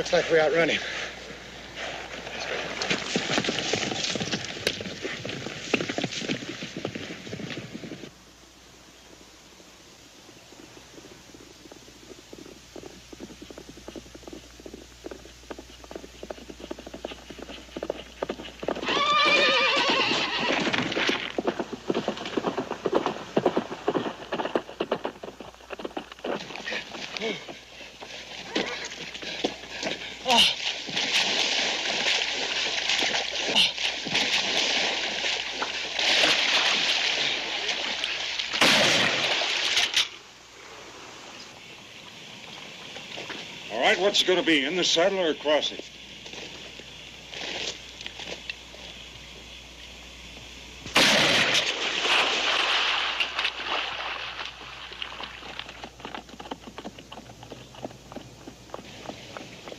Looks like we outrun him. All right, what's it going to be, in the saddle or across it?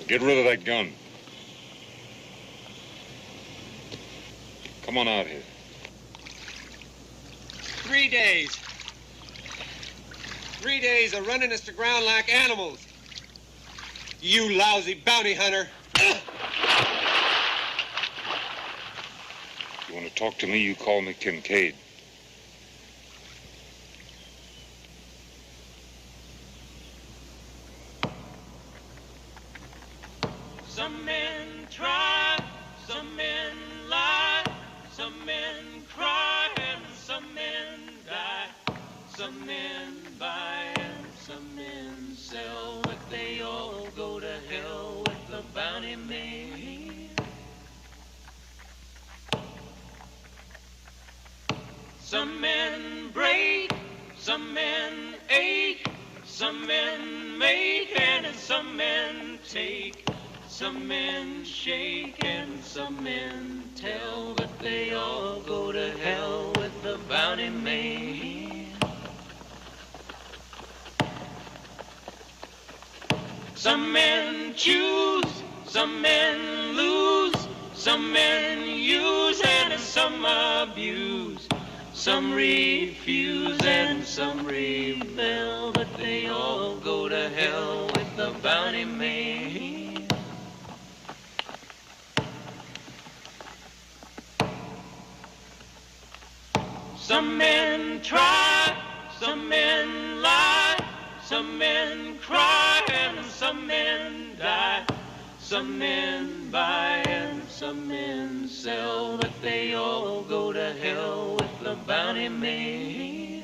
Get rid of that gun. Come on out here. 3 days. 3 days of running us to ground like animals. You lousy bounty hunter. You want to talk to me, you call me Kincaid. Some men try, some men lie, some men cry, and some men die. Some men buy and some men sell, but they all go to hell with the bounty man. Some men break, some men ache, some men make, and some men take. Some men shake and some men tell, but they all go to hell with the bounty man. Some men choose, some men lose, some men use and some abuse. Some refuse and some rebel, but they all go to hell with the bounty man. Some men try, some men lie, some men cry, and some men die. Some men buy and some men sell, but they all go to hell with the bounty man.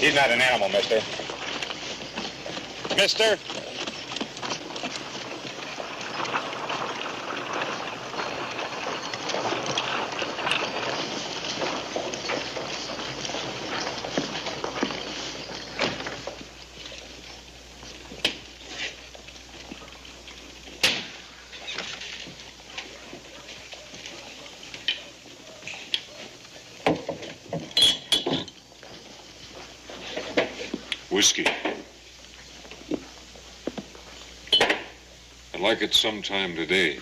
He's not an animal, mister. Mister? Whiskey. I'd like it sometime today.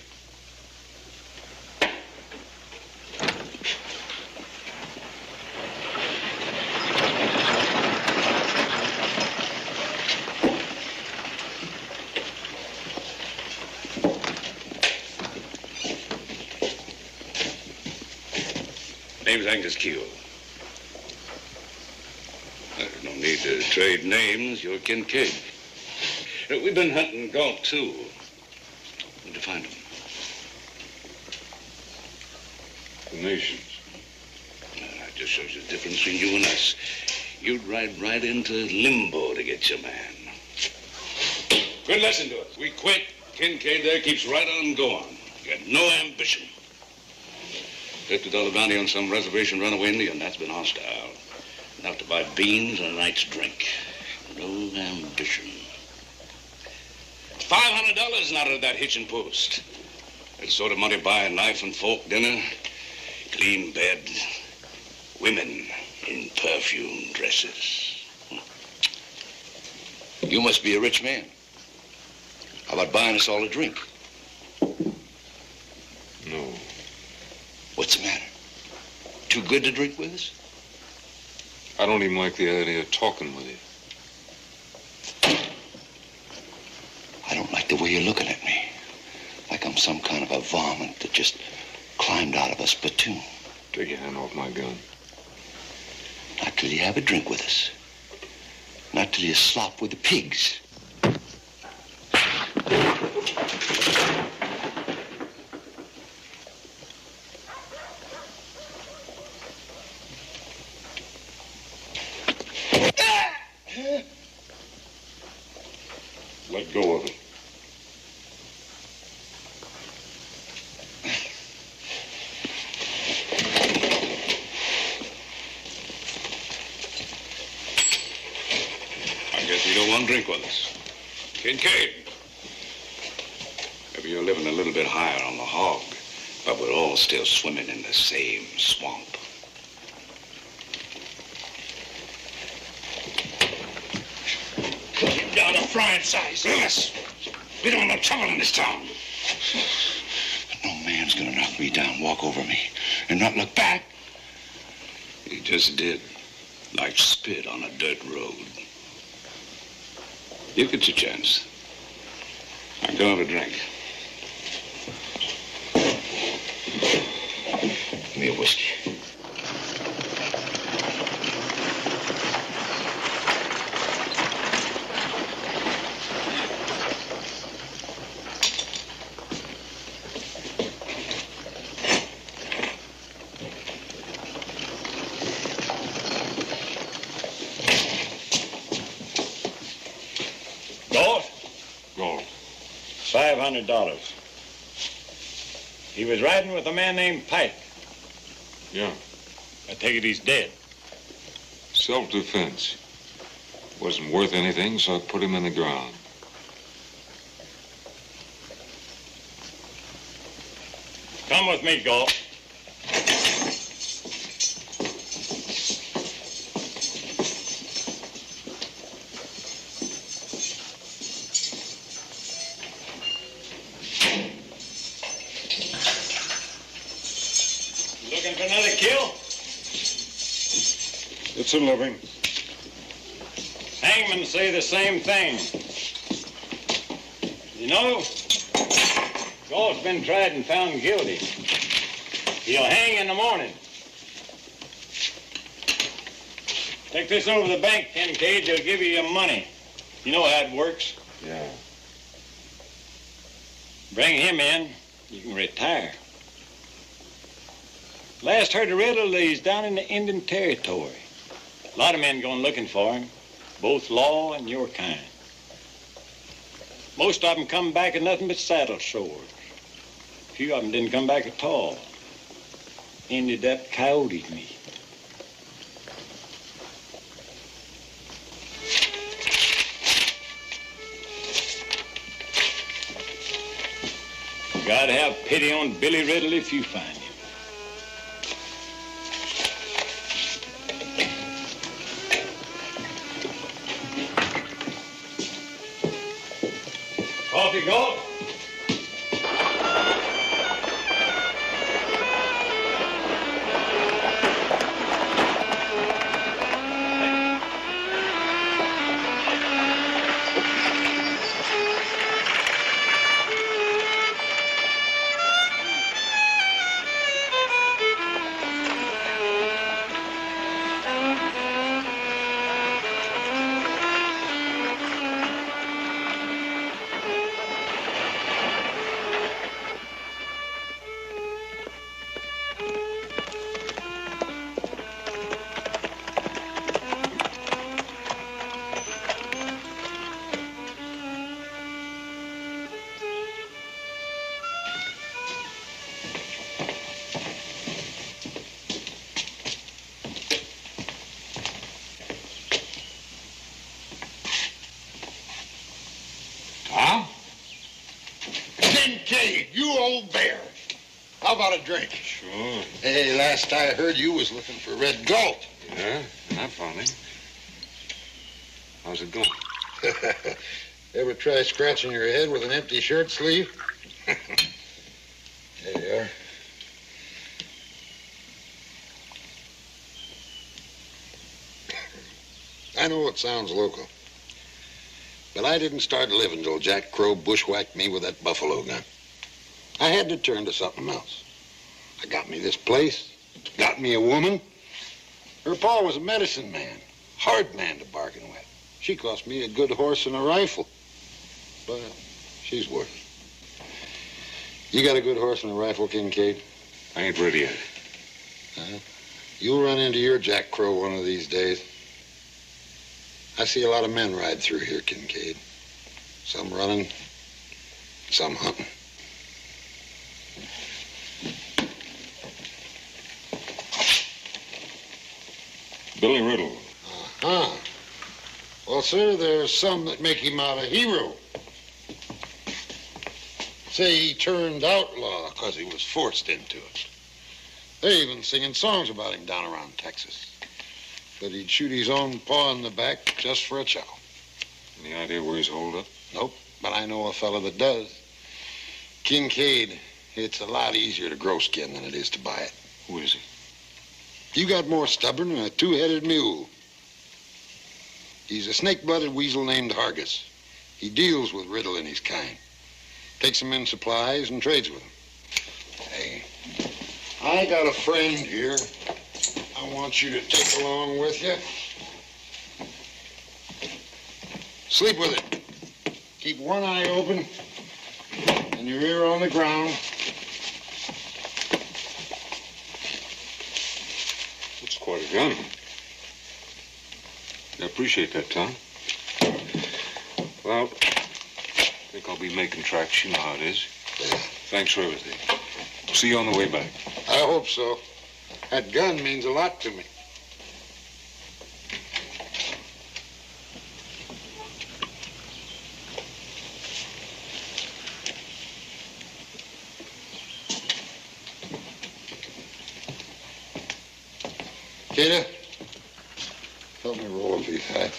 Name's Angus Keel. There's no need to trade names. You're Kincaid. We've been hunting Galt, too. Where'd you find him? The nations. That just shows the difference between you and us. You'd ride right into limbo to get your man. Good lesson to us. We quit. Kincaid there keeps right on going. You got no ambition. $50 bounty on some reservation runaway Indian. That's been hostile. Enough to buy beans and a night's drink. No ambition. $500 out of that hitching post. That sort of money buy a knife and fork dinner, clean bed, women in perfume dresses. You must be a rich man. How about buying us all a drink? No. What's the matter? Too good to drink with us? I don't even like the idea of talking with you. I don't like the way you're looking at me. Like I'm some kind of a varmint that just climbed out of a spittoon. Take your hand off my gun. Not till you have a drink with us. Not till you slop with the pigs. Let go of it. I guess you don't want to drink with us. Kincaid. Maybe you're living a little bit higher on the hog, but we're all still swimming in the same swamp. Get down to frying size. Yes. We don't want no trouble in this town. No man's gonna knock me down, walk over me, and not look back. He just did. Like spit on a dirt road. You get your chance. Now go have a drink. Give me a whiskey. Go. $500. He was riding with a man named Pike. Yeah. I take it he's dead. Self-defense. Wasn't worth anything, so I put him in the ground. Come with me, Galt. Looking for another kill? It's a living. Hangmen say the same thing. You know, Galt's been tried and found guilty. He'll hang in the morning. Take this over to the bank, Kincaid. They'll give you your money. You know how it works. Yeah. Bring him in, you can retire. Last heard of Riddle, he's down in the Indian Territory. A lot of men going looking for him, both law and your kind. Most of them come back with nothing but saddle sores. Few of them didn't come back at all. Ended up coyote meat. Gotta have pity on Billy Riddle if you find him. Coffee, Galt? a drink? Sure. Hey, last I heard you was looking for Red Gold. Yeah, I found him. How's it going? Ever try scratching your head with an empty shirt sleeve? There you are. I know it sounds local, but I didn't start living till Jack Crow bushwhacked me with that buffalo gun. I had to turn to something else. I got me this place, got me a woman. Her pa was a medicine man, hard man to bargain with. She cost me a good horse and a rifle, but she's worth it. You got a good horse and a rifle, Kincaid? I ain't ready yet. You'll run into your Jack Crow one of these days. I see a lot of men ride through here, Kincaid. Some running, some hunting. Billy Riddle. Uh-huh. Well, sir, there's some that make him out a hero. Say he turned outlaw because he was forced into it. They're even singing songs about him down around Texas. But he'd shoot his own paw in the back just for a chuckle. Any idea where he's holed up? Nope, but I know a fella that does. Kincaid, it's a lot easier to grow skin than it is to buy it. Who is he? You got more stubborn than a two-headed mule. He's a snake-blooded weasel named Hargis. He deals with Riddle and his kind. Takes them in supplies and trades with them. Hey, I got a friend here I want you to take along with you. Sleep with it. Keep one eye open and your ear on the ground. That's quite a gun. I appreciate that, Tom. Well, I think I'll be making tracks. You know how it is. Thanks for everything. See you on the way back. I hope so. That gun means a lot to me. Kata, help me roll up these hats.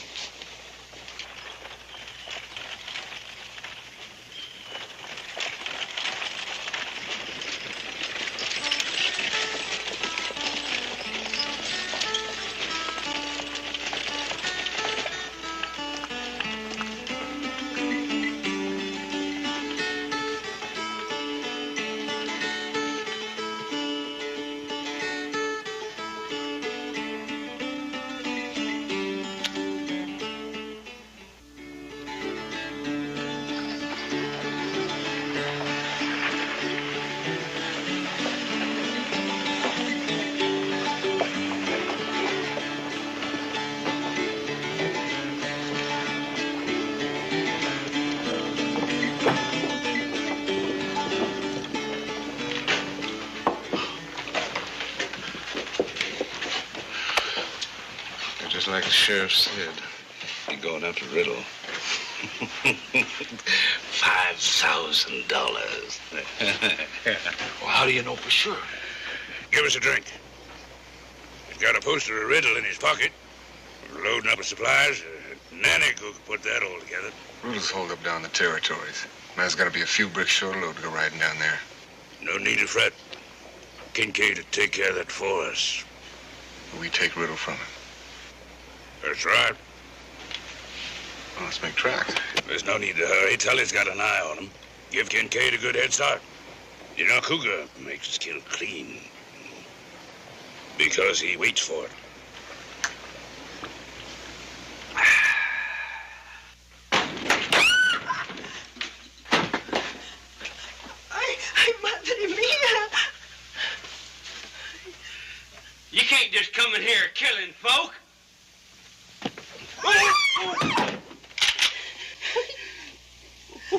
Just like the sheriff said, you're going after Riddle. $5,000. Well, how do you know for sure? Give us a drink. He's got a poster of Riddle in his pocket. We're loading up with supplies. Nanny could put that all together. Riddle's holed up down in the territories. Man's got to be a few bricks short of load to go riding down there. No need to fret. Kincaid will take care of that for us. We take Riddle from him. That's right. Well, let's make tracks. There's no need to hurry. Tully's got an eye on him. Give Kincaid a good head start. You know, Cougar makes his kill clean. Because he waits for it. Ay, madre mía. You can't just come in here killing folk.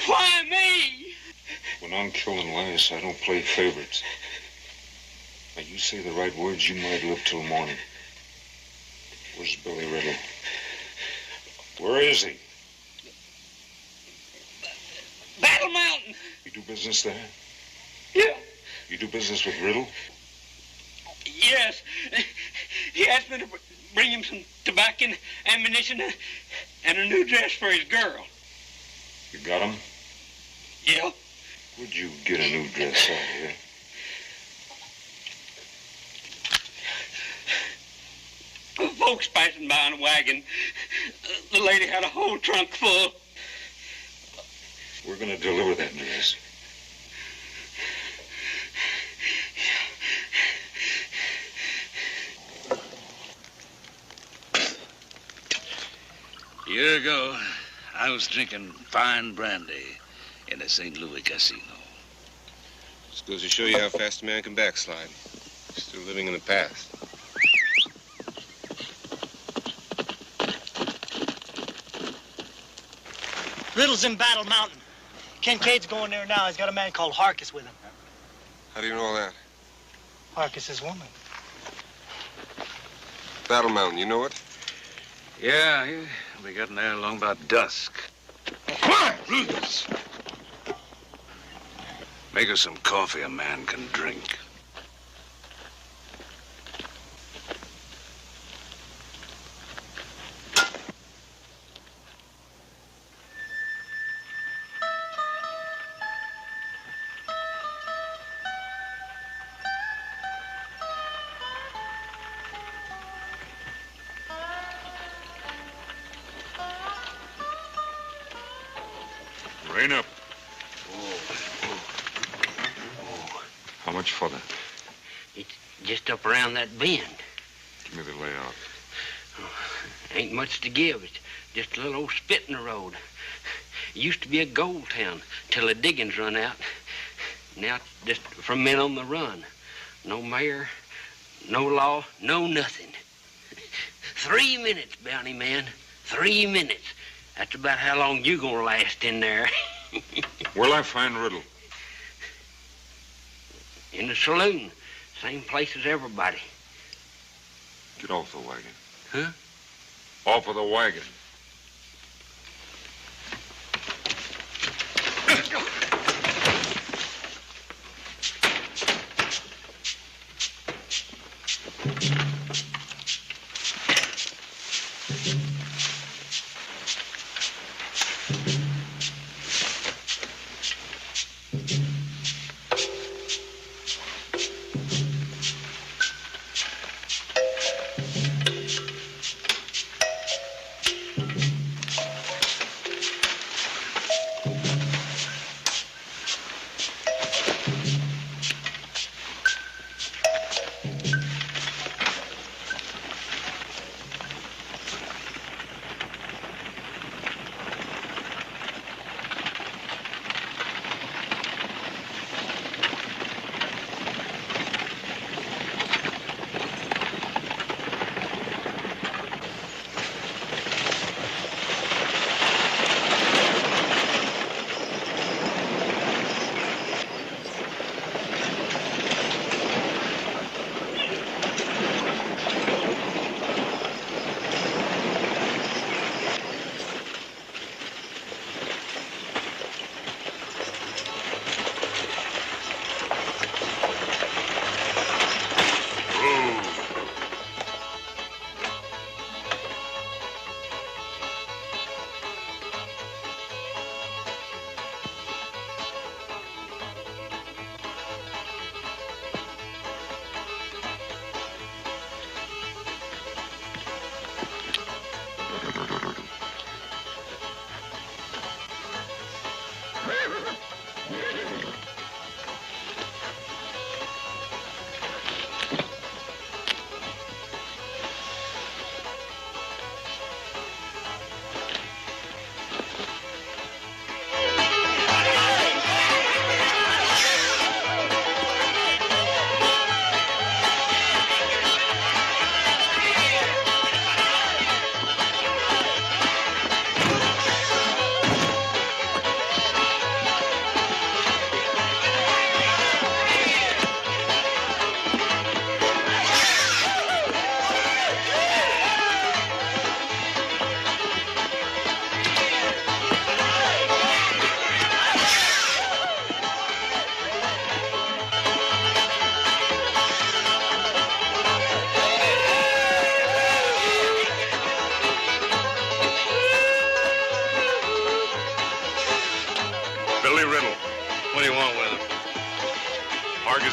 Why me? When I'm killing last, I don't play favorites. Now, you say the right words, you might live till morning. Where's Billy Riddle? Where is he? Battle Mountain. You do business there? Yeah. You do business with Riddle? Yes. He asked me to bring him some tobacco and ammunition and a new dress for his girl. You got him? Yeah. Where'd you get a new dress out here? Folks passing by in a wagon. The lady had a whole trunk full. We're gonna deliver that dress. A year ago, I was drinking fine brandy in a St. Louis casino. Just goes to show you how fast a man can backslide. Still living in the past. Riddle's in Battle Mountain. Kincaid's going there now. He's got a man called Harkis with him. How do you know that? Harkis' woman. Battle Mountain, you know it? Yeah, he'll be getting there along about dusk. Come on, please. Make us some coffee a man can drink. Rain up. How much for that? It's just up around that bend. Give me the layout. Ain't much to give. It's just a little old spit in the road. It used to be a gold town till the diggings run out. Now it's just for men on the run. No mayor, no law, no nothing. 3 minutes, bounty man. 3 minutes. That's about how long you gonna last in there. Where'll I find Riddle? In the saloon. Same place as everybody. Get off the wagon. Huh? Off of the wagon.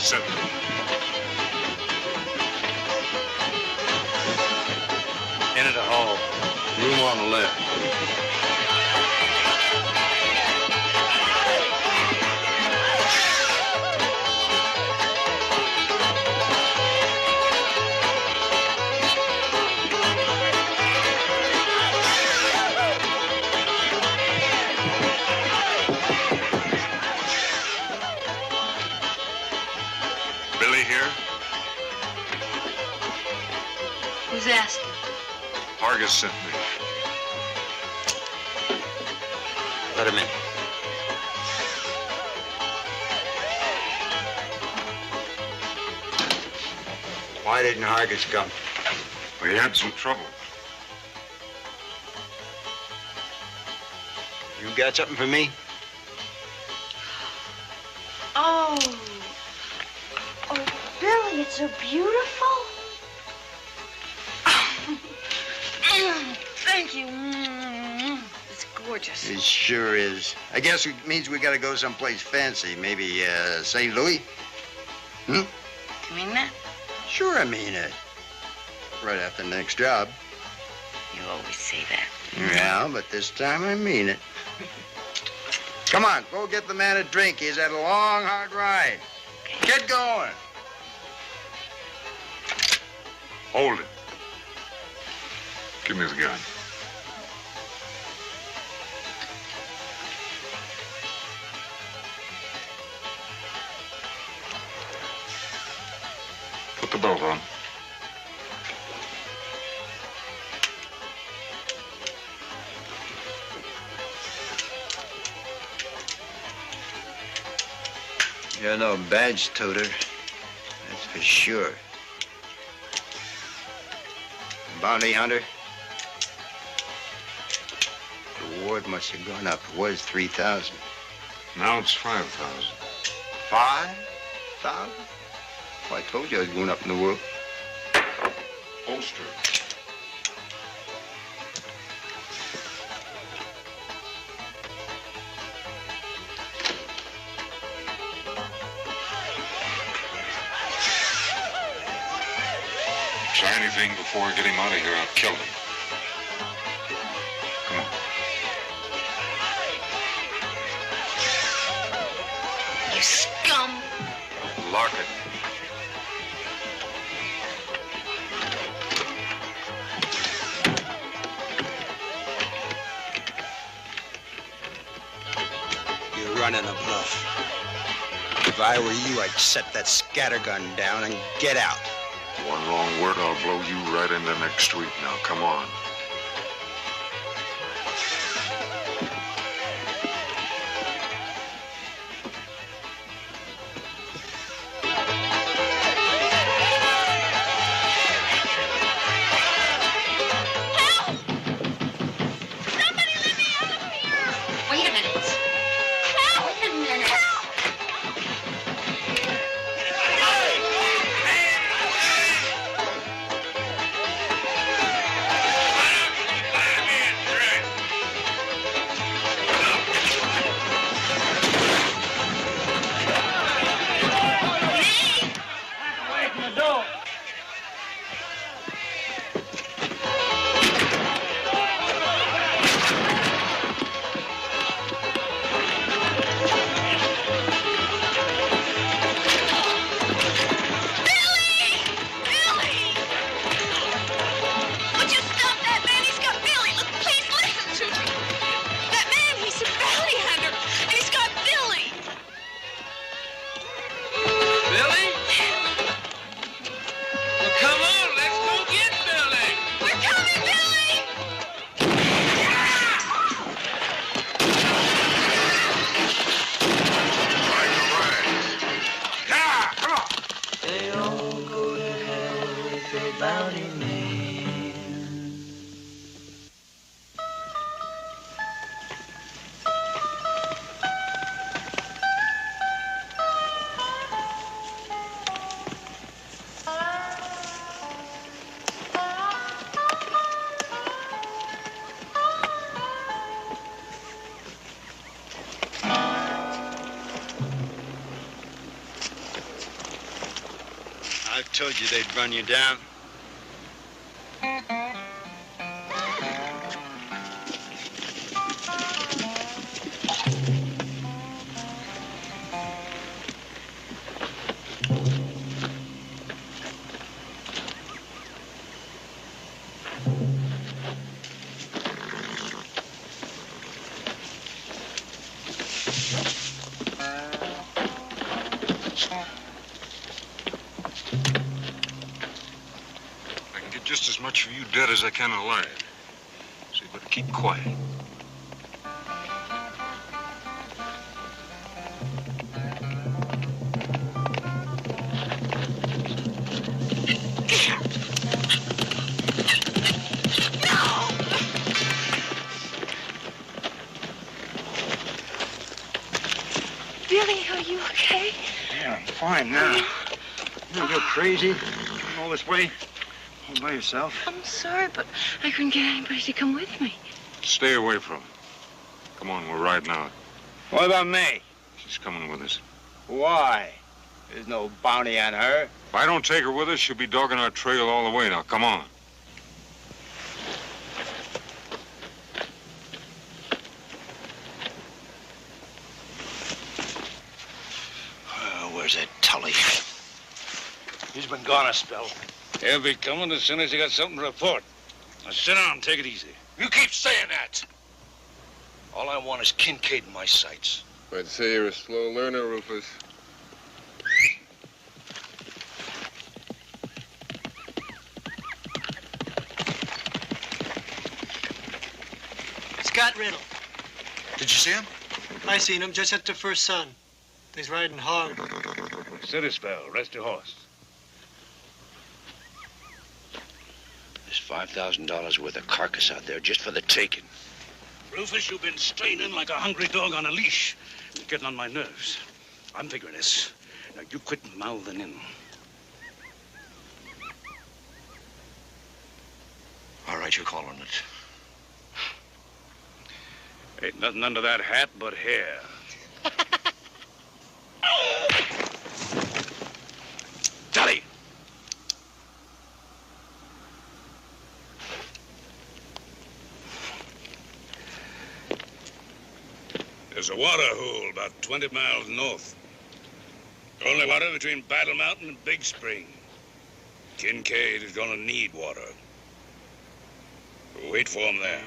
sent me. Into the hall. Room on the left. Billy here? Who's asking? Argus sent me. Let him in. Why didn't Hargis come? We had some trouble. You got something for me? Oh. Oh, Billy, it's so beautiful. Thank you. It's gorgeous. It sure is. I guess it means we gotta go someplace fancy. Maybe, St. Louis? Hmm? You mean that? Sure, I mean it. Right after the next job. You always say that. Yeah, but this time I mean it. Come on, go get the man a drink. He's had a long, hard ride. Get going. Hold it. Give me the gun. Put the belt on. You're no badge toter. That's for sure. Bounty hunter? The reward must have gone up. It was 3,000. Now it's 5,000. 5,000? Well, I told you I was going up in the world. Holster. Try anything before I get him out of here, I'll kill him. Come on. You scum. Lock it. You're running a bluff. If I were you, I'd set that scattergun down and get out. One wrong word, I'll blow you right into next street. Now, come on. Wait a minute. Wait a minute. told you they'd run you down. I can get just as much for you dead as I can alive. So you better keep quiet. Billy, are you okay? Yeah, I'm fine now. You're crazy. All this way, all by yourself. I'm sorry, but I couldn't get anybody to come with me. Stay away from him. Come on, we're riding out. What about me? She's coming with us. Why? There's no bounty on her. If I don't take her with us, she'll be dogging our trail all the way. Now, come on. Where's that Tully? He's been gone a spell. He'll be coming as soon as he got something to report. Now sit down, take it easy. You keep saying that. All I want is Kincaid in my sights. I'd say you're a slow learner, Rufus. Scott Riddle. Did you see him? I seen him just at the first sun. He's riding hard. Sit a spell, rest your horse. There's $5,000 worth of carcass out there just for the taking. Rufus, you've been straining like a hungry dog on a leash. You're getting on my nerves. I'm figuring this. Now, you quit mouthing in. All right, you're calling it. Ain't nothing under that hat but hair. Tully! There's a water hole about 20 miles north. Only water between Battle Mountain and Big Spring. Kincaid is gonna need water. Wait for him there.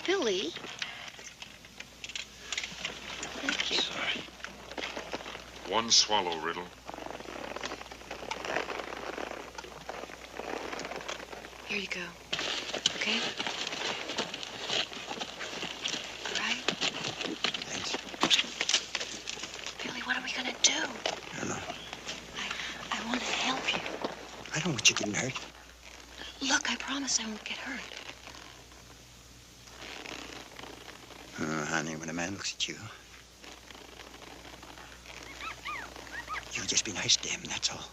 Billy? Thank you. Sorry. One swallow, Riddle. Here you go. Okay? All right? Thanks. Billy, what are we gonna do? I don't know. I want to help you. I don't want you getting hurt. Look, I promise I won't get hurt. Honey, when a man looks at you, you just be nice to him, that's all.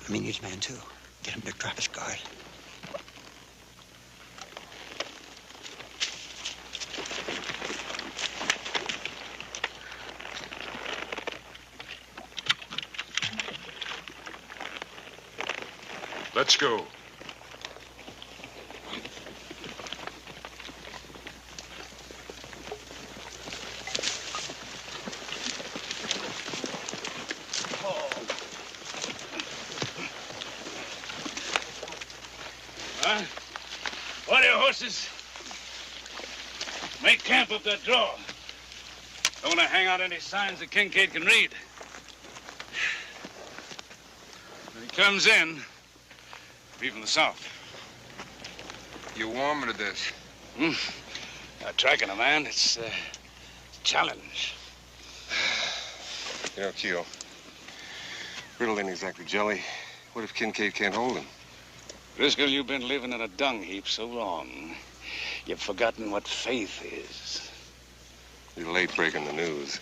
I mean, he's a man, too. Get him to drop his guard. Let's go. Order your horses. Make camp up that draw. Don't want to hang out any signs that Kincaid can read. When he comes in, be from the south. You warm to this? Tracking a man, it's a challenge. You know, Keel, Riddle ain't exactly jelly. What if Kincaid can't hold him? Driscoll, you've been living in a dung heap so long, you've forgotten what faith is. You're late breaking the news.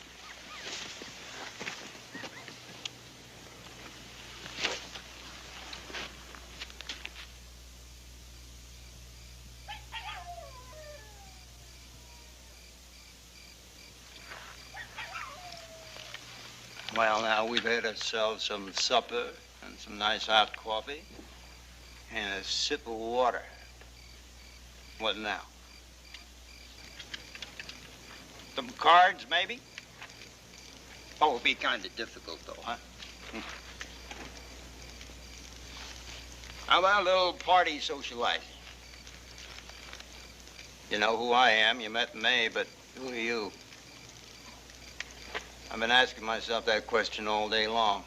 Well, now, we've had ourselves some supper and some nice hot coffee and a sip of water. What now? Some cards, maybe? Oh, it'll be kind of difficult, though, huh? How about a little party socializing? You know who I am. You met May, but who are you? I've been asking myself that question all day long.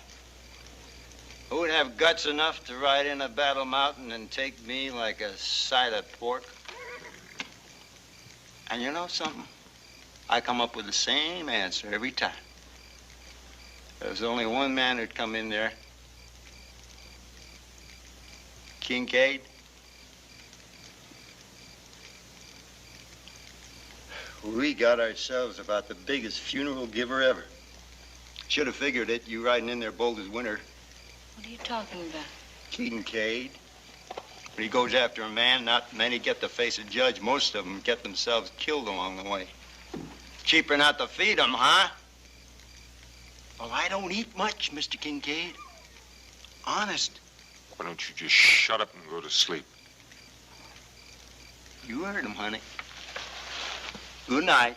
Who would have guts enough to ride in a Battle Mountain and take me like a side of pork? And you know something? I come up with the same answer every time. There's only one man who'd come in there. Kincaid. We got ourselves about the biggest funeral giver ever. Should have figured it, you riding in there bold as winter. What are you talking about? Kincaid. When he goes after a man, not many get to face a judge. Most of them get themselves killed along the way. Cheaper not to feed them, huh? Well, I don't eat much, Mr. Kincaid. Honest. Why don't you just shut up and go to sleep? You heard him, honey. Good night.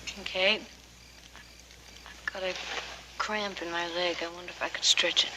Kincaid, I've got a cramp in my leg. I wonder if I could stretch it.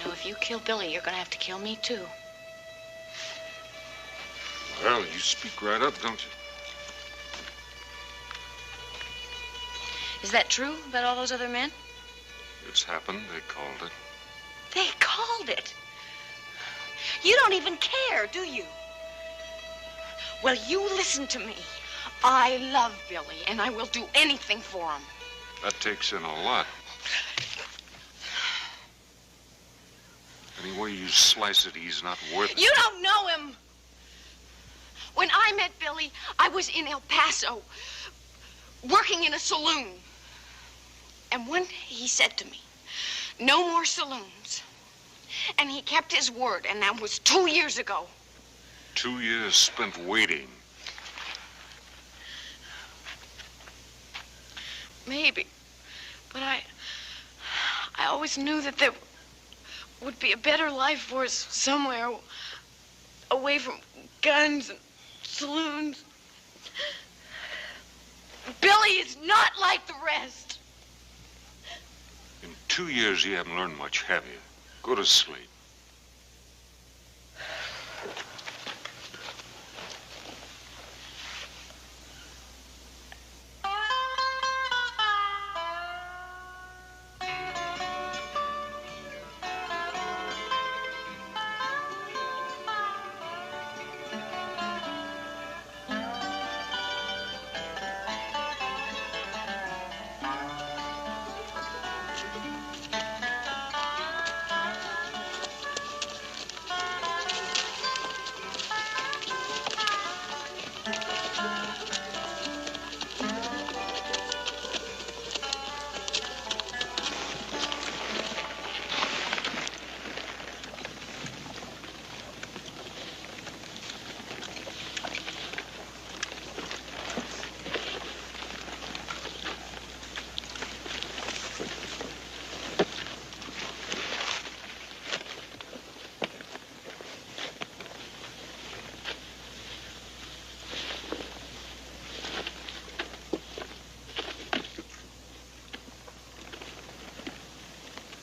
If you kill Billy, you're gonna have to kill me, too. Well, you speak right up, don't you? Is that true about all those other men? It's happened. They called it. They called it? You don't even care, do you? Well, you listen to me. I love Billy, and I will do anything for him. That takes in a lot. Any way you slice it, he's not worth it. You don't know him. When I met Billy, I was in El Paso, working in a saloon. And one day he said to me, no more saloons. And he kept his word, and that was 2 years ago. 2 years spent waiting. Maybe. But I always knew that there would be a better life for us somewhere away from guns and saloons. Billy is not like the rest. In 2 years, you haven't learned much, have you? Go to sleep.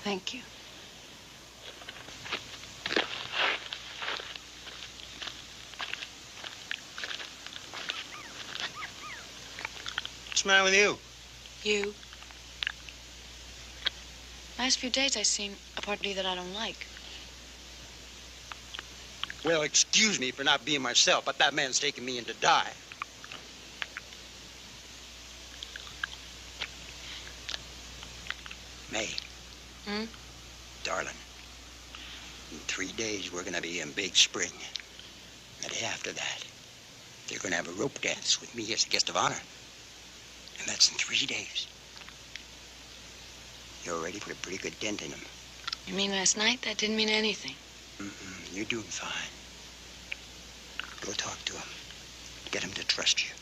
Thank you. What's the matter with you? You. Last few days I've seen a part of you that I don't like. Well, excuse me for not being myself, but that man's taking me in to die. May. Hmm? Darling, in 3 days we're gonna be in Big Spring. The day after that, they're gonna have a rope dance with me as a guest of honor. And that's in 3 days. You're ready for a pretty good dent in them. You mean last night? That didn't mean anything. You're doing fine. Go talk to him. Get him to trust you.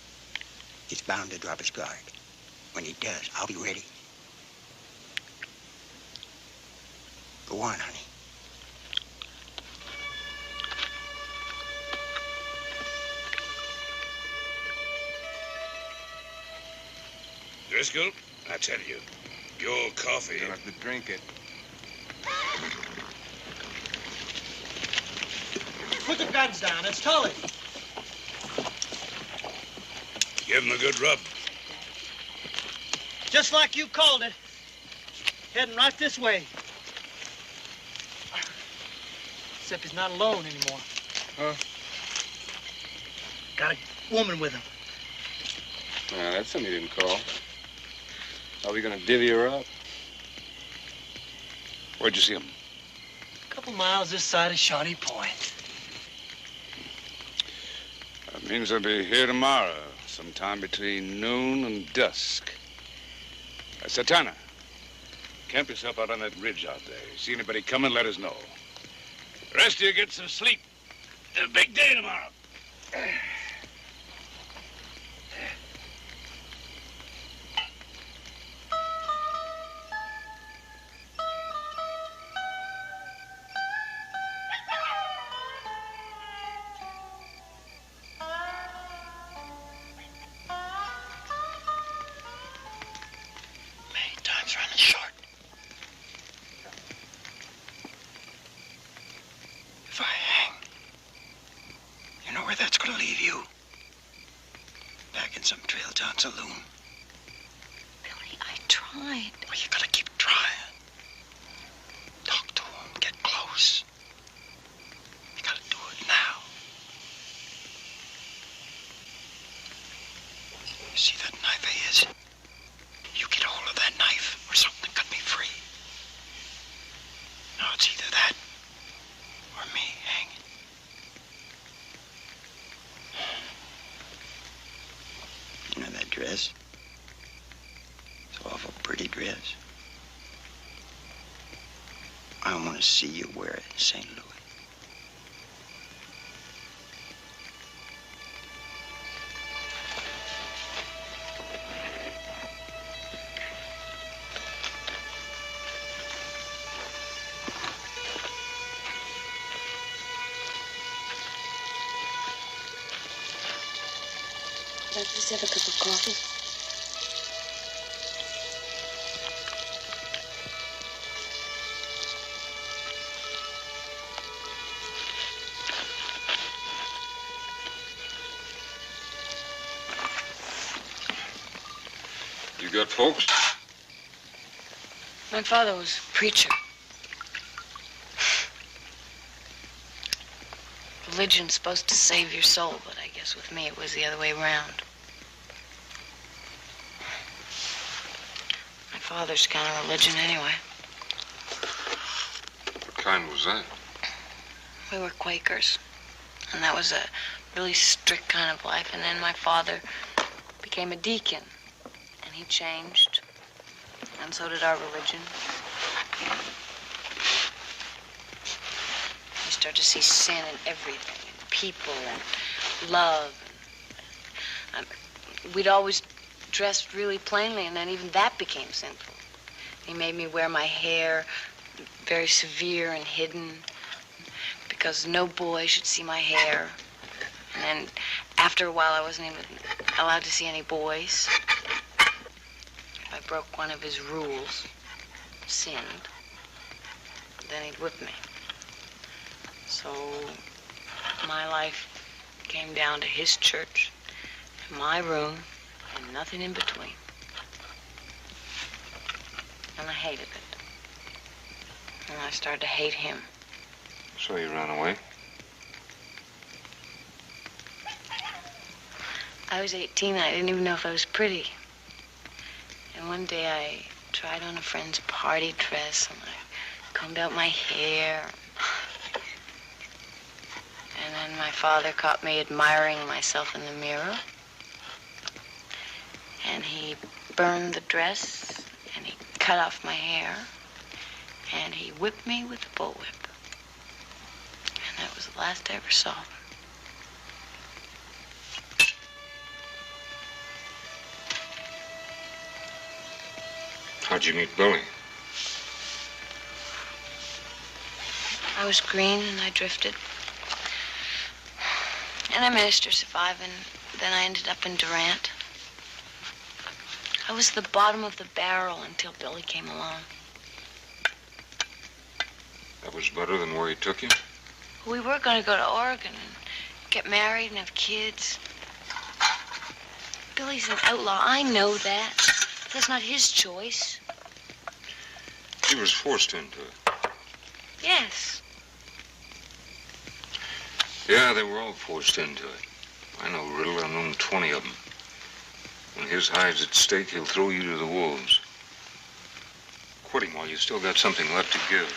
He's bound to drop his guard. When he does, I'll be ready. Go on, honey. Driscoll, I tell you, your coffee... You'll have to drink it. Put the guns down. It's Tully. Give him a good rub. Just like you called it. Heading right this way. Except he's not alone anymore. Huh? Got a woman with him. That's something you didn't call. Are we gonna divvy her up? Where'd you see him? A couple miles this side of Shawnee Point. That means he'll be here tomorrow, sometime between noon and dusk. Satana, camp yourself out on that ridge out there. See anybody coming, let us know. The rest of you get some sleep. It's a big day tomorrow. Time's running short. If I hang, you know where that's gonna leave you? Back in some trail town saloon. Billy, I tried. Well, you gotta keep trying. Talk to him, get close. You gotta do it now. You see that knife of his? You get a hold of that knife, or something cut me free. Now it's either that, or me hanging. You know that dress? It's an awful pretty dress. I want to see you wear it in St. Louis. Could I please have a cup of coffee? You got folks? My father was a preacher. Religion's supposed to save your soul, but I guess with me it was the other way around. My father's kind of religion anyway. What kind was that? We were Quakers, and that was a really strict kind of life. And then my father became a deacon, and he changed, and so did our religion. You start to see sin in everything, in people and love. We'd always dressed really plainly, and then even that became sinful. He made me wear my hair very severe and hidden because no boy should see my hair. And then after a while, I wasn't even allowed to see any boys. If I broke one of his rules, sinned, then he'd whip me. So my life came down to his church, my room, and nothing in between. And I hated it. And I started to hate him. So you ran away? I was 18. I didn't even know if I was pretty. And one day I tried on a friend's party dress, and I combed out my hair. And then my father caught me admiring myself in the mirror. And he burned the dress, and he cut off my hair, and he whipped me with a bullwhip. And that was the last I ever saw him. How'd you meet Billy? I was green and I drifted. And I managed to survive, and then I ended up in Durant. I was the bottom of the barrel until Billy came along. That was better than where he took you? We were going to go to Oregon and get married and have kids. Billy's an outlaw. I know that. That's not his choice. He was forced into it. Yes. Yeah, they were all forced into it. I know Riddle. I've known 20 of them. When his hide's at stake, he'll throw you to the wolves. Quit him while you still got something left to give.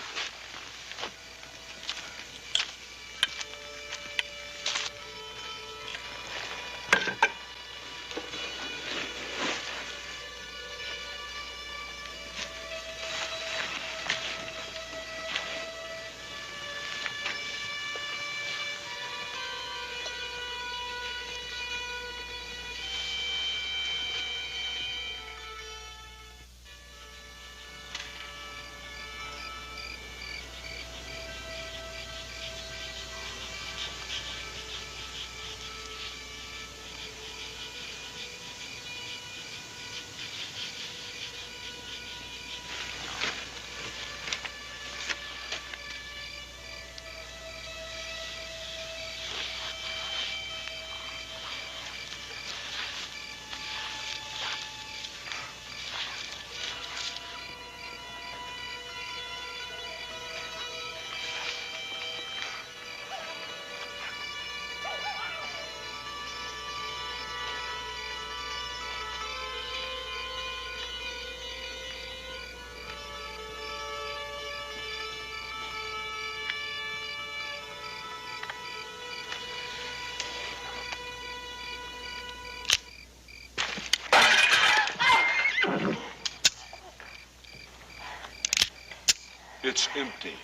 It's empty.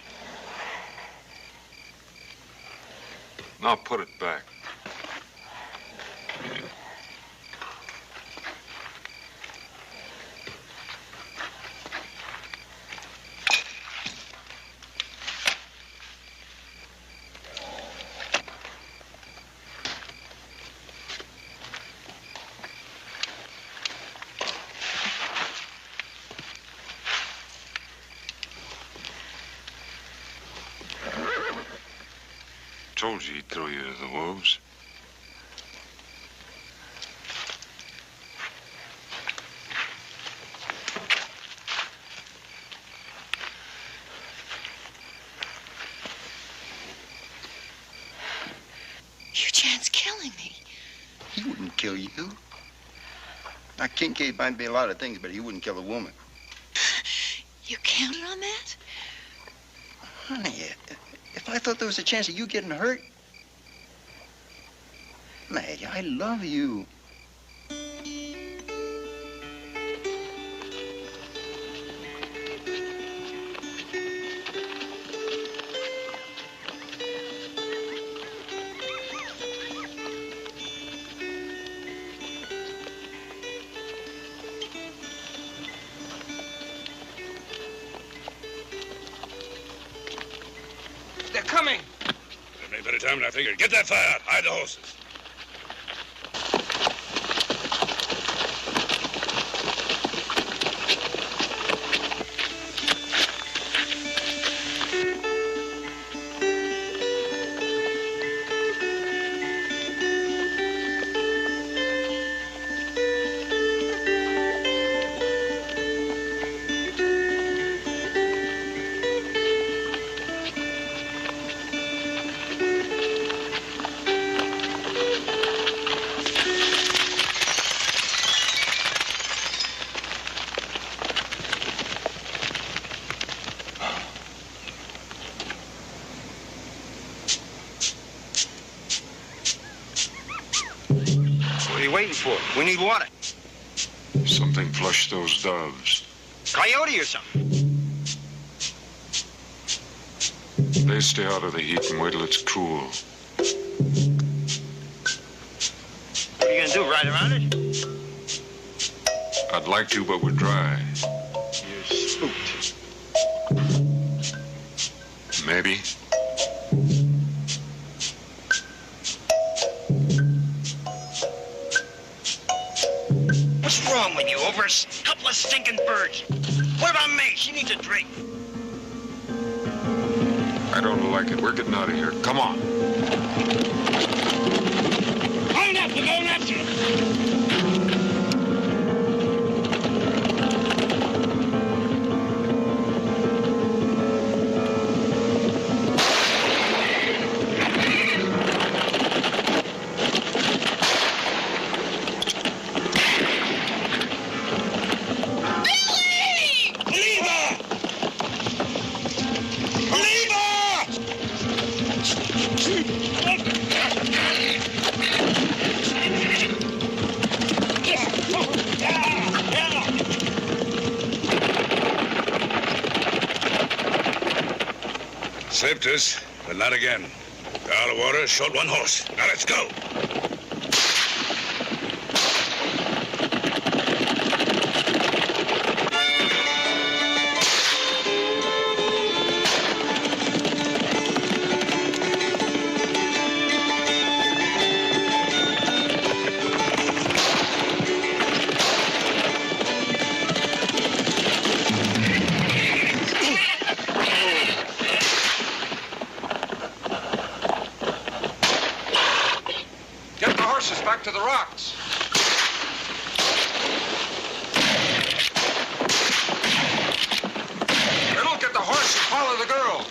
Now put it back. Told you he'd throw you to the wolves. Eugene's killing me. He wouldn't kill you. Now, Kincaid might be a lot of things, but he wouldn't kill a woman. You counted on that? Honey, if I thought there was a chance of you getting hurt... Maddie, I love you. They're coming. It'll make better time than I figured. Get that fire out. Hide the horses. you waiting for? We need water. Something flushed those doves. Coyote or something? They stay out of the heat and wait till it's cool. What are you gonna do, ride around it? I'd like to, but we're dry. You're spooked. Maybe. What's wrong with you? Over a couple of stinking birds. What about me? She needs a drink. I don't like it. We're getting out of here. Come on. Hold up, we're going after him. Saved us, but not again. We're out of water, short one horse. Now let's go. Back to the rocks. Riddle, get the horse and follow the girl.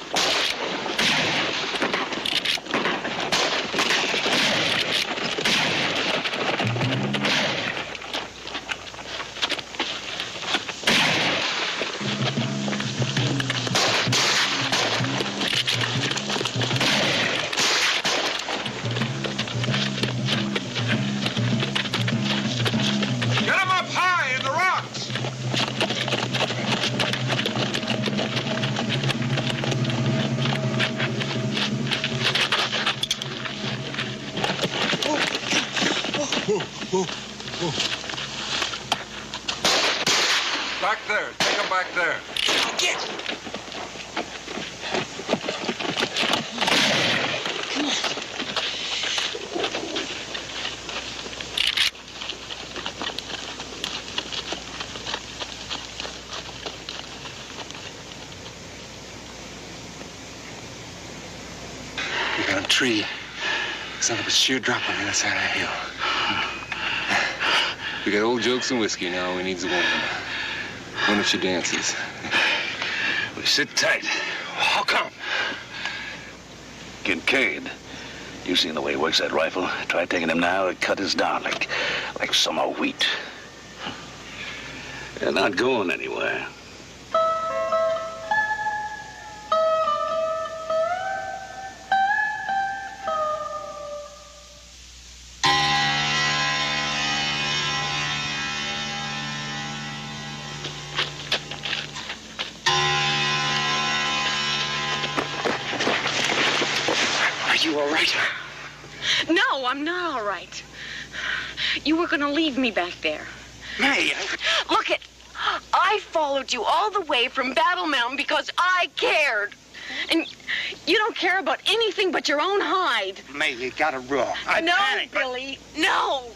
Back there. Take him back there. Get! Come on. We got a tree. Son of a sheer drop on the other side of the hill. We got old jokes and whiskey now. We needs a woman. One if she dances. We sit tight. How come? Kincaid. You seen the way he works that rifle? Try taking him now, it cut us down like summer wheat. They're not going anywhere. You all right? No, I'm not all right. You were going to leave me back there. May, Look I followed you all the way from Battle Mountain because I cared. And you don't care about anything but your own hide. May, you got it wrong. I no, panicked, Billy, no.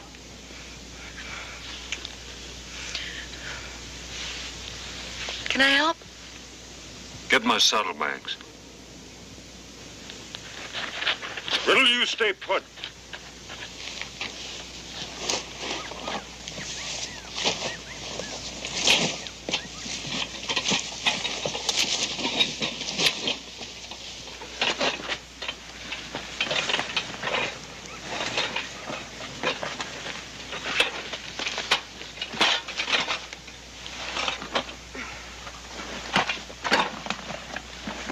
Can I help? Get my saddlebags. Riddle, you stay put.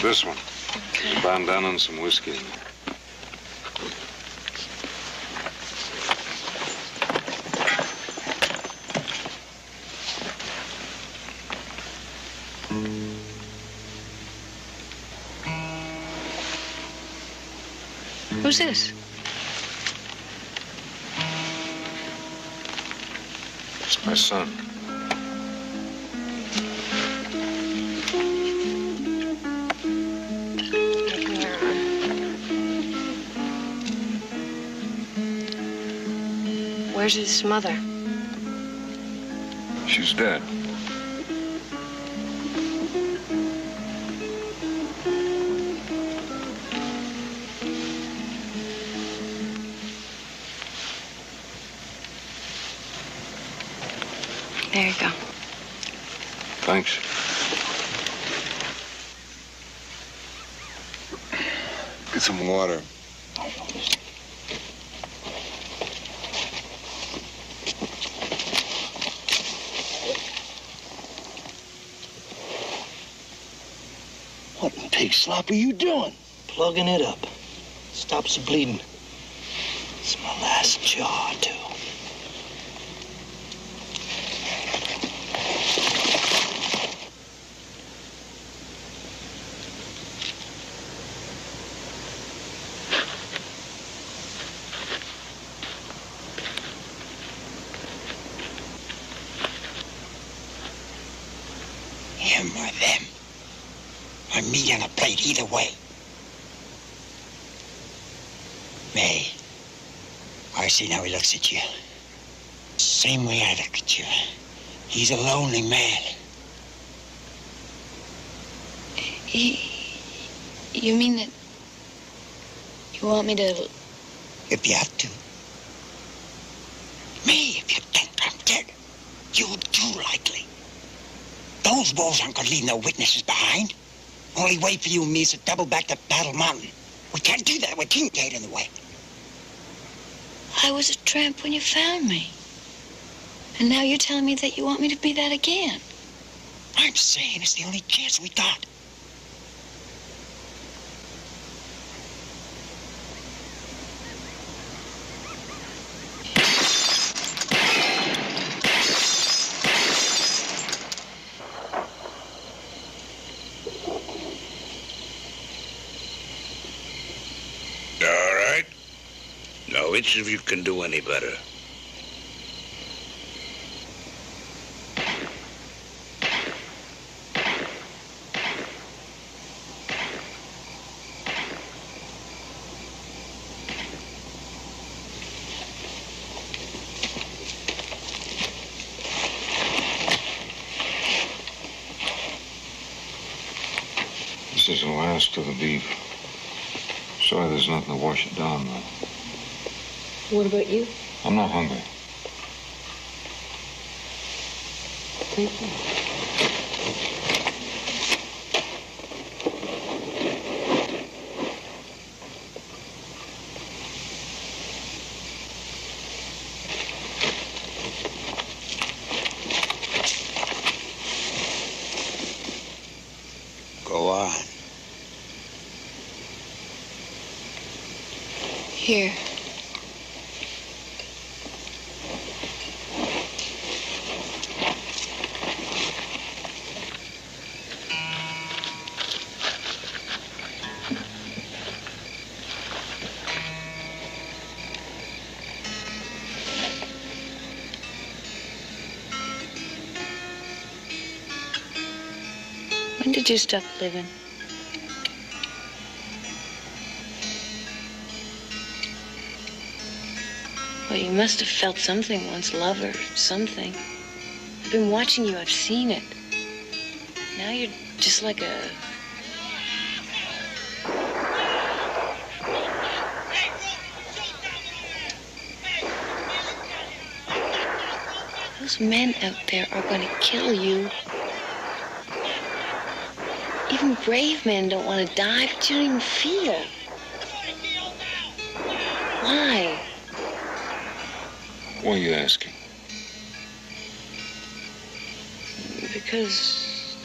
This one. Okay. A bandana and some whiskey. Who's this? It's my son. Where's his mother? She's dead. There you go. Thanks. Get some water. What in pig slop are you doing? Plugging it up. Stops the bleeding. It's my last jaw, too. Him or them. Or meat on a plate, either way. May, I see how he looks at you. Same way I look at you. He's a lonely man. You mean that you want me to... If you have to. Me, if you think I'm dead, you do likely. Those wolves aren't gonna leave no witnesses behind. Only way for you and me is to double back to Battle Mountain. We can't do that with Kincaid in the way. I was a tramp when you found me. And now you're telling me that you want me to be that again. I'm saying it's the only chance we got. All right. Now, which of you can do any better? This is the last of the beef. Sorry there's nothing to wash it down, though. What about you? I'm not hungry. Thank you. Go on. Here. When did you stop living? Well, you must have felt something once, love or something. I've been watching you, I've seen it. Now you're just like a... Those men out there are going to kill you. Even brave men don't want to die, but you don't even feel. Why? Why are you asking? Because...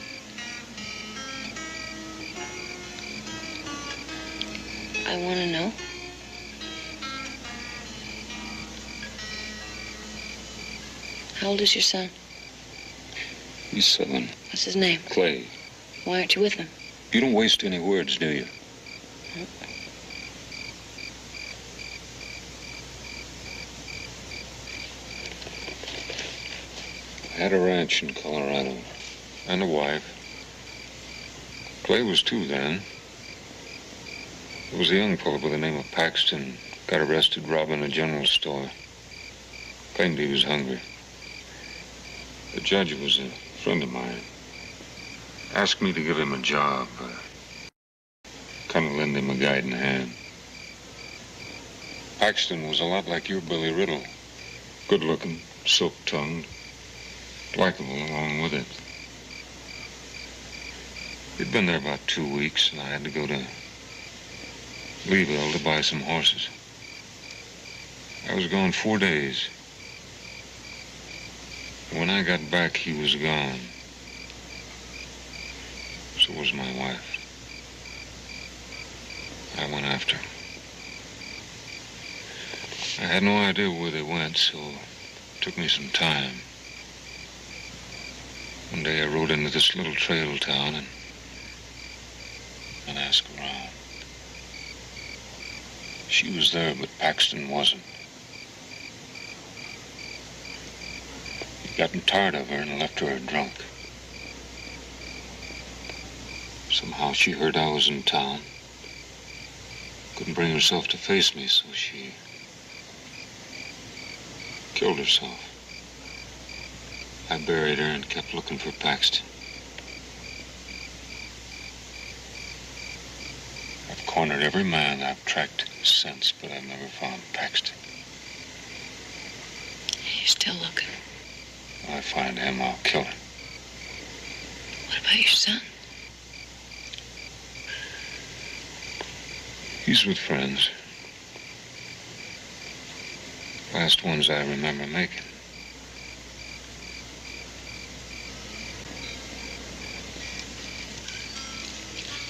I want to know. How old is your son? He's 7. What's his name? Clay. Why aren't you with them? You don't waste any words, do you? I had a ranch in Colorado and a wife. Clay was too then. There was a young fellow by the name of Paxton. Got arrested robbing a general store. Claimed he was hungry. The judge was a friend of mine. Asked me to give him a job. Kind of lend him a guiding hand. Paxton was a lot like your Billy Riddle. Good-looking, silk-tongued, likable along with it. He'd been there about 2 weeks, and I had to go to Leeville to buy some horses. I was gone 4 days. When I got back, he was gone. So was my wife. I went after him. I had no idea where they went, so it took me some time. One day I rode into this little trail town and asked around. She was there, but Paxton wasn't. He'd gotten tired of her and left her drunk. Somehow she heard I was in town. Couldn't bring herself to face me, so she killed herself. I buried her and kept looking for Paxton. I've cornered every man I've tracked since, but I've never found Paxton. You're still looking. When I find him, I'll kill him. What about your son? He's with friends. Last ones I remember making.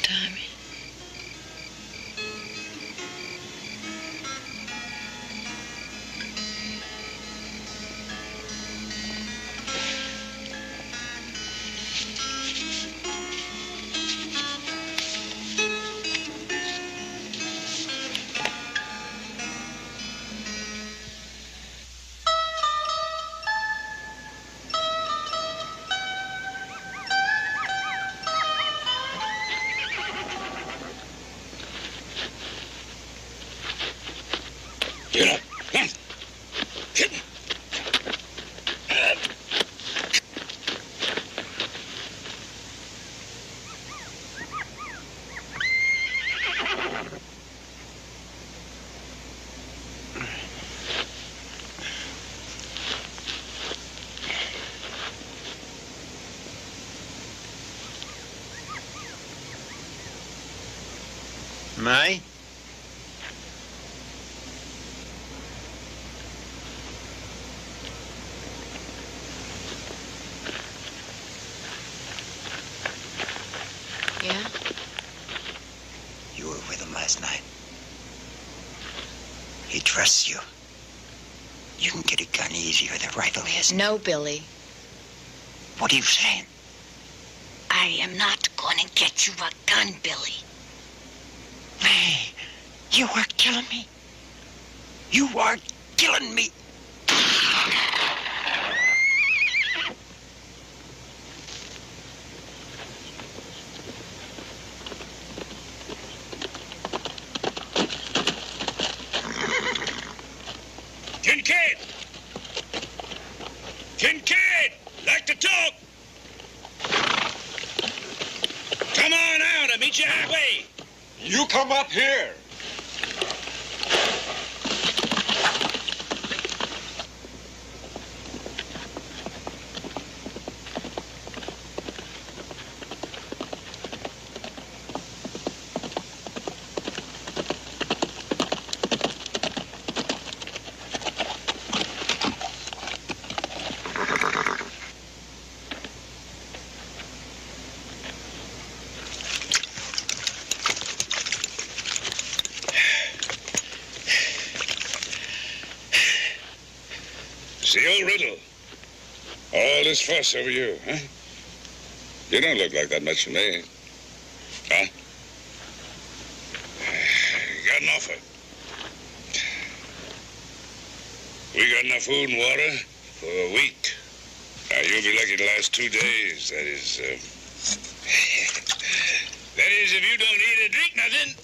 Tommy. Get up. Come. Get. May? Yeah? You were with him last night. He trusts you. You can get a gun easier than a rifle is. No, Billy. What are you saying? I am not going to get you a gun, Billy. May, you are killing me. You are killing me. Kincaid! Kincaid! Like to talk! Come on out and meet you halfway! You come up here. See, old Riddle. All this fuss over you, huh? You don't look like that much to me. Huh? You got an offer. We got enough food and water for a week. Now, you'll be lucky to last 2 days. That is, that is, if you don't eat or drink nothing.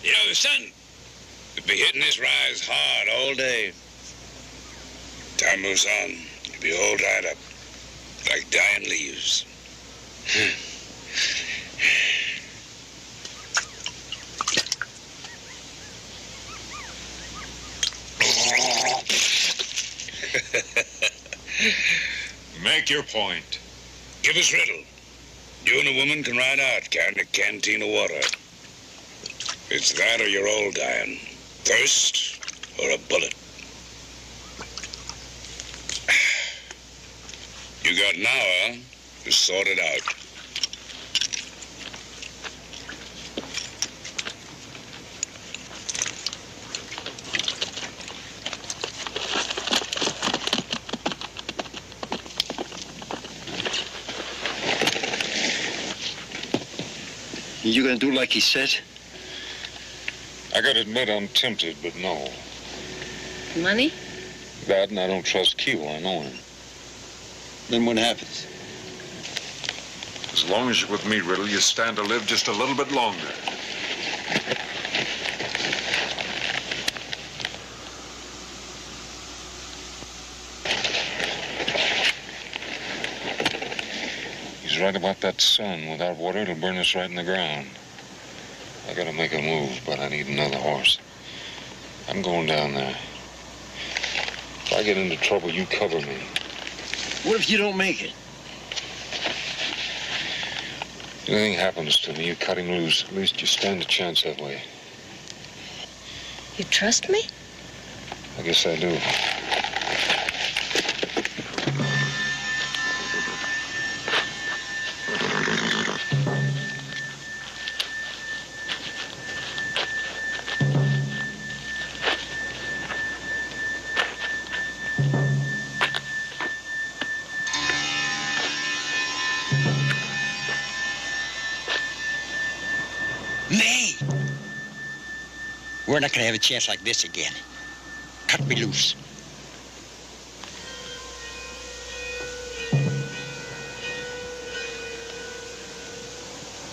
You know, the sun will be hitting this rise hard all day. Time moves on, you'll be all dried up, like dying leaves. Make your point. Give us riddle. You and a woman can ride out carrying a canteen of water. It's that or you're all dying. Thirst or a bullet. You got an hour to sort it out. You gonna do like he said? I gotta admit I'm tempted, but no. Money? That and I don't trust Keel. I know him. Then what happens? As long as you're with me, Riddle, you stand to live just a little bit longer. He's right about that sun. Without water, it'll burn us right in the ground. I gotta make a move, but I need another horse. I'm going down there. If I get into trouble, you cover me. What if you don't make it? If anything happens to me, you cut him loose. At least you stand a chance that way. You trust me? I guess I do. May! We're not gonna have a chance like this again. Cut me loose.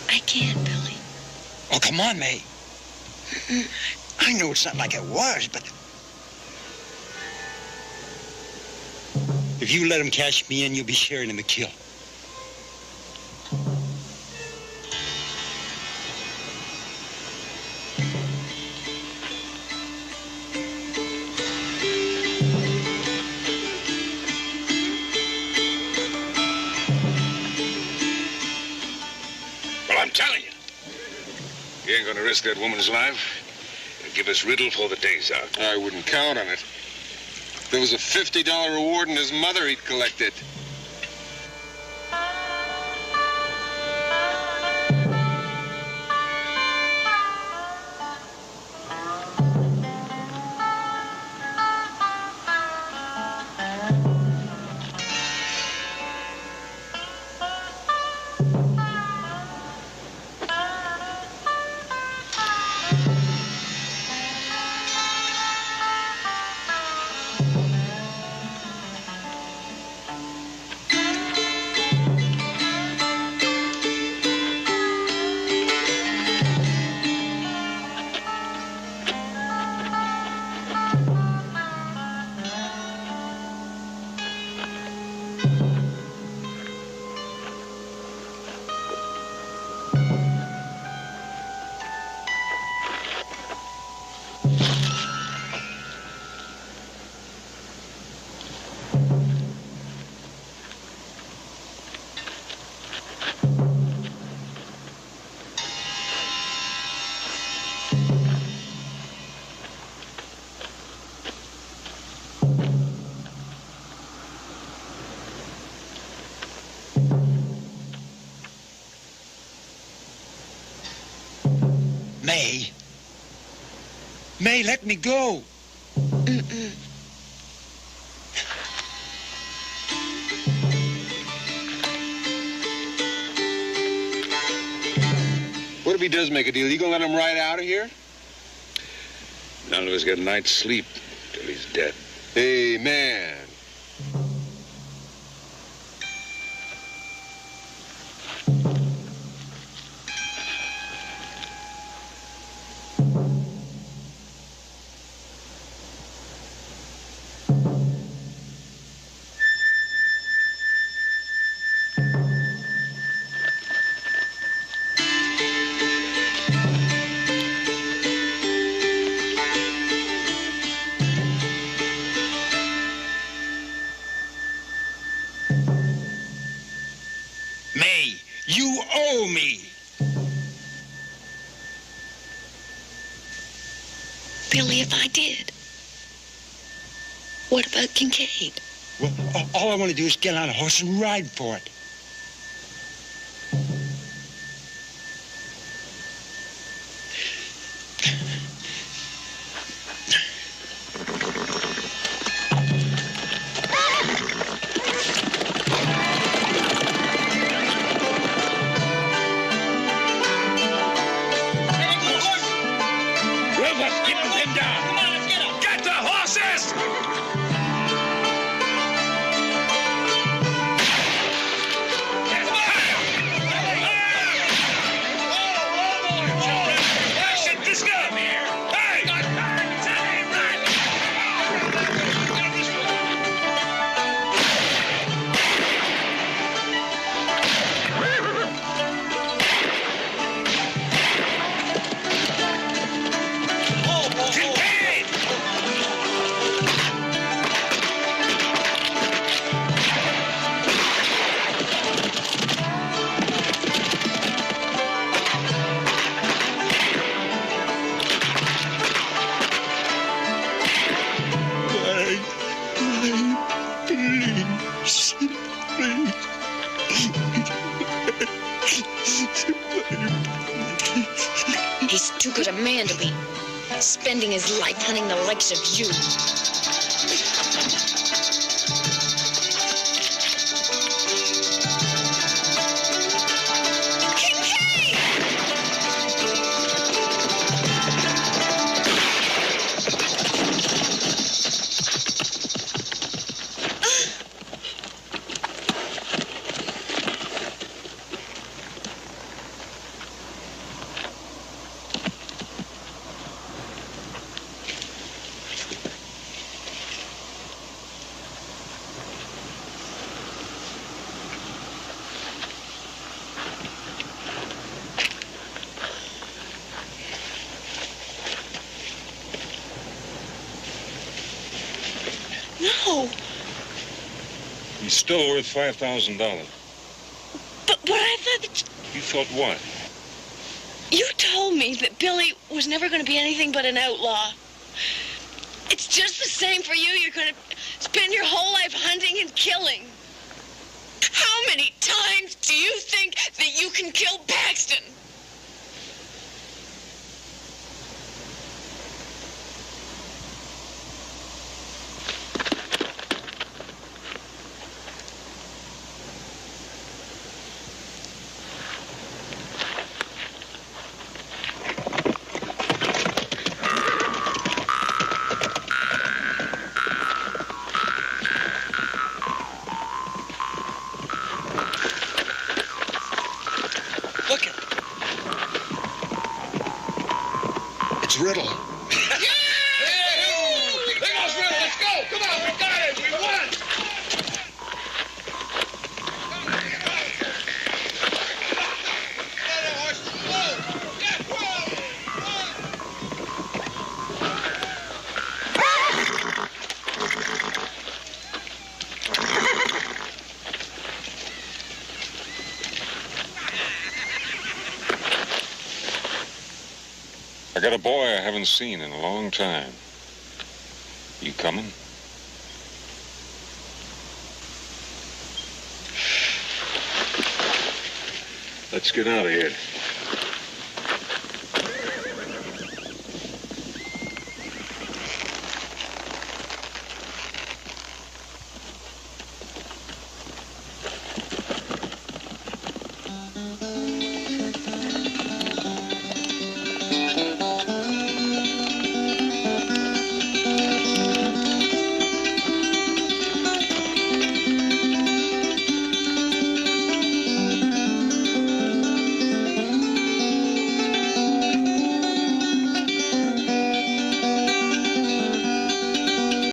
I can't, Billy. Oh, come on, May. I know it's not like it was, but... if you let him cash me in, you'll be sharing in the kill. Well, I'm telling you. You ain't gonna risk that woman's life. And give us riddle before the day's out. I wouldn't count on it. There was a $50 reward and his mother he'd collected. May. May, let me go. What if he does make a deal? You gonna let him ride out of here? None of us get a night's sleep till he's dead. Hey, man. May, you owe me. Billy, if I did, what about Kincaid? Well, all I want to do is get on a horse and ride for it. He's too good a man to be spending his life hunting the likes of you. No. He's still worth $5,000. But I thought that You thought what? you told me that Billy was never going to be anything but an outlaw. It's just the same for you. You're going to spend your whole life hunting and killing. How many times do you think that you can kill Paxton? It's Riddle. There goes Riddle. Let's go. Come on, we got it. We won. I got a boy I haven't seen in a long time. You coming? Let's get out of here.